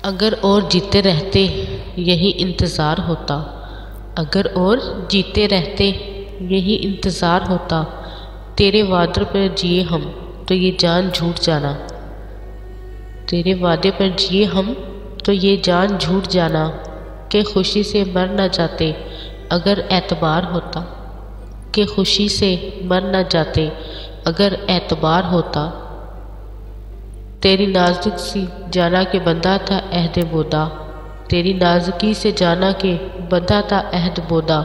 अगर और जीते रहते यही इंतज़ार होता, अगर और जीते रहते यही इंतज़ार होता। तेरे वादे पर जिए हम तो ये जान झूठ जाना, तेरे वादे पर जिए हम तो ये जान झूठ जाना। कि खुशी से मर न जाते अगर एतबार होता, कि खुशी से मर न जाते अगर एतबार होता। तेरी नाजुक सी जाना के बंधा था अहद बोदा, तेरी नाजुकी से जाना के बंधा था अहद बोदा।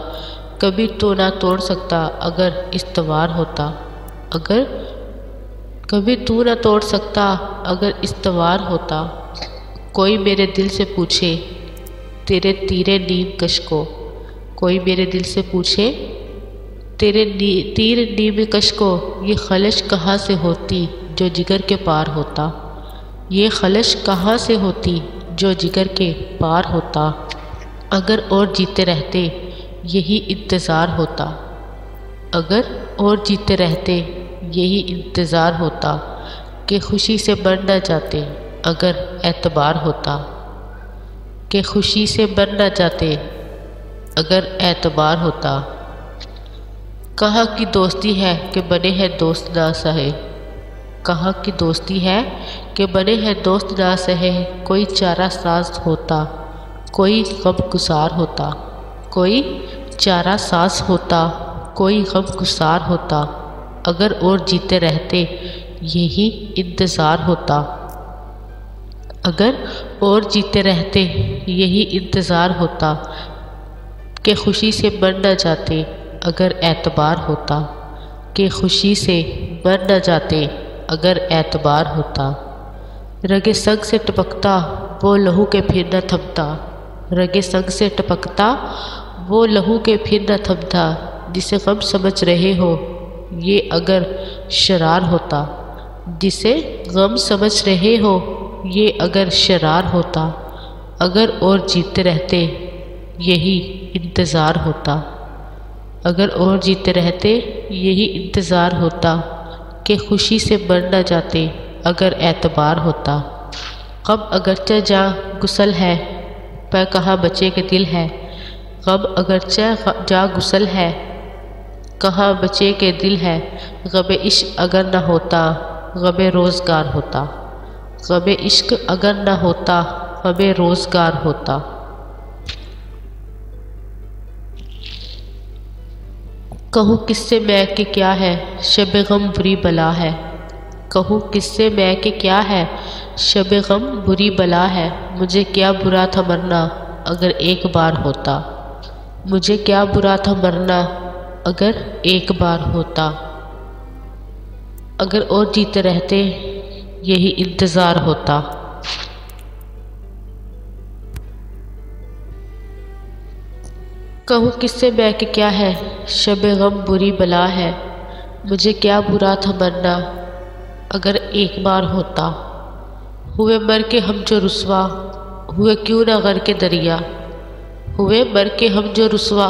कभी तो ना तोड़ सकता अगर इस्तवार होता, अगर कभी तू ना तोड़ सकता अगर इस्तवार होता। कोई मेरे दिल से पूछे तेरे तीरे नीम कश को, कोई मेरे दिल से पूछे तेरे तीर नीम कश को। ये खलश कहाँ से होती जो जिगर के पार होता, ये खलश कहाँ से होती जो जिगर के पार होता। अगर और जीते रहते यही इंतज़ार होता, अगर और जीते रहते यही इंतज़ार होता। कि खुशी से मर न जाते अगर एतबार होता, कि खुशी से मर न जाते अगर एतबार होता। कहाँ की दोस्ती है कि बने हैं दोस्त ना सहे, कहाँ की दोस्ती है कि बने हैं दोस्त ना सहे। कोई चारा साज होता कोई गम गुसार होता, कोई चारा साज होता कोई गम गुसार होता। अगर और जीते रहते यही इंतज़ार होता, अगर और जीते रहते यही इंतज़ार होता। कि खुशी से मर न जाते अगर एतबार होता, कि खुशी से मर न जाते अगर एतबार होता। रगे संग से टपकता वो लहू के फिर न थमता, रगे संग से टपकता वो लहू के फिर न थमता। जिसे गम समझ रहे हो ये अगर शरार होता, जिसे गम समझ रहे हो ये अगर शरार होता। अगर और जीते रहते यही इंतज़ार होता, अगर और जीते रहते यही इंतज़ार होता। कि खुशी से मर न जाते अगर एतबार होता। गम अगरचे जा गुसल है पर कहाँ बचे के दिल है, गम अगरचे जा गुसल है कहाँ बचे के दिल है। गम इश्क अगर न होता गम रोज़गार होता, गम इश्क अगर न होता गम रोज़गार होता। कहूँ किससे मैं कि क्या है शब गम बुरी बला है, कहूँ किससे मैं कि क्या है शब गम बुरी बला है। मुझे क्या बुरा था मरना अगर एक बार होता, मुझे क्या बुरा था मरना अगर एक बार होता। अगर और जीते रहते यही इंतज़ार होता। कहूँ किससे मैं कि क्या है शब गम बुरी बला है। मुझे क्या बुरा था मरना अगर एक बार होता। हुए मर के हम जो रुसवा हुए क्यों ना गर के दरिया, हुए मर के हम जो रुसवा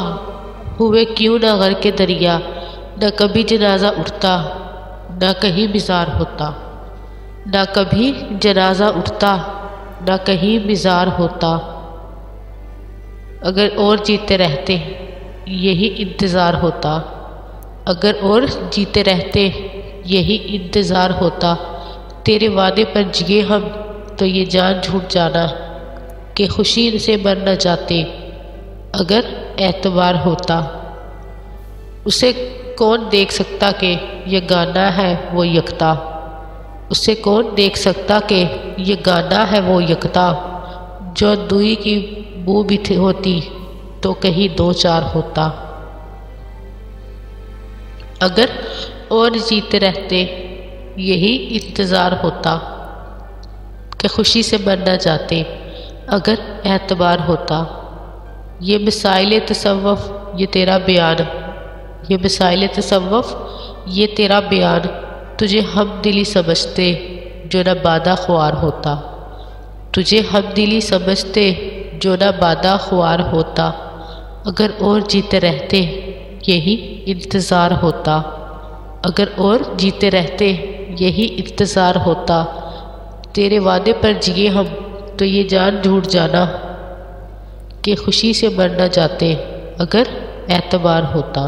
हुए क्यों ना गर के दरिया। न कभी जनाजा उठता न कहीं मिज़ार होता, न कभी जनाजा उठता न कहीं मिज़ार होता। अगर और जीते रहते यही इंतज़ार होता, अगर और जीते रहते यही इंतज़ार होता। तेरे वादे पर जिए हम तो ये जान झूठ जाना, कि खुशी से मर न जाते अगर एतबार होता। उसे कौन देख सकता कि ये गाना है वो यकता, उसे कौन देख सकता कि ये गाना है वो यकता। जो दुई की बू भी होती तो कहीं दो चार होता। अगर और जीते रहते यही इंतज़ार होता, कि खुशी से मर न जाते अगर एतबार होता। ये मिसाइल तसव्वुफ़ ये तेरा बयान, ये मिसाइल तसव्वुफ़ ये तेरा बयान। तुझे हम दिली समझते जो न बादा ख्वार होता, तुझे हम दिली समझते जो न बादा ख्वार होता। अगर और जीते रहते यही इंतज़ार होता, अगर और जीते रहते यही इंतज़ार होता। तेरे वादे पर जिए हम तो ये जान झूठ जाना कि खुशी से मर न जाते अगर एतबार होता।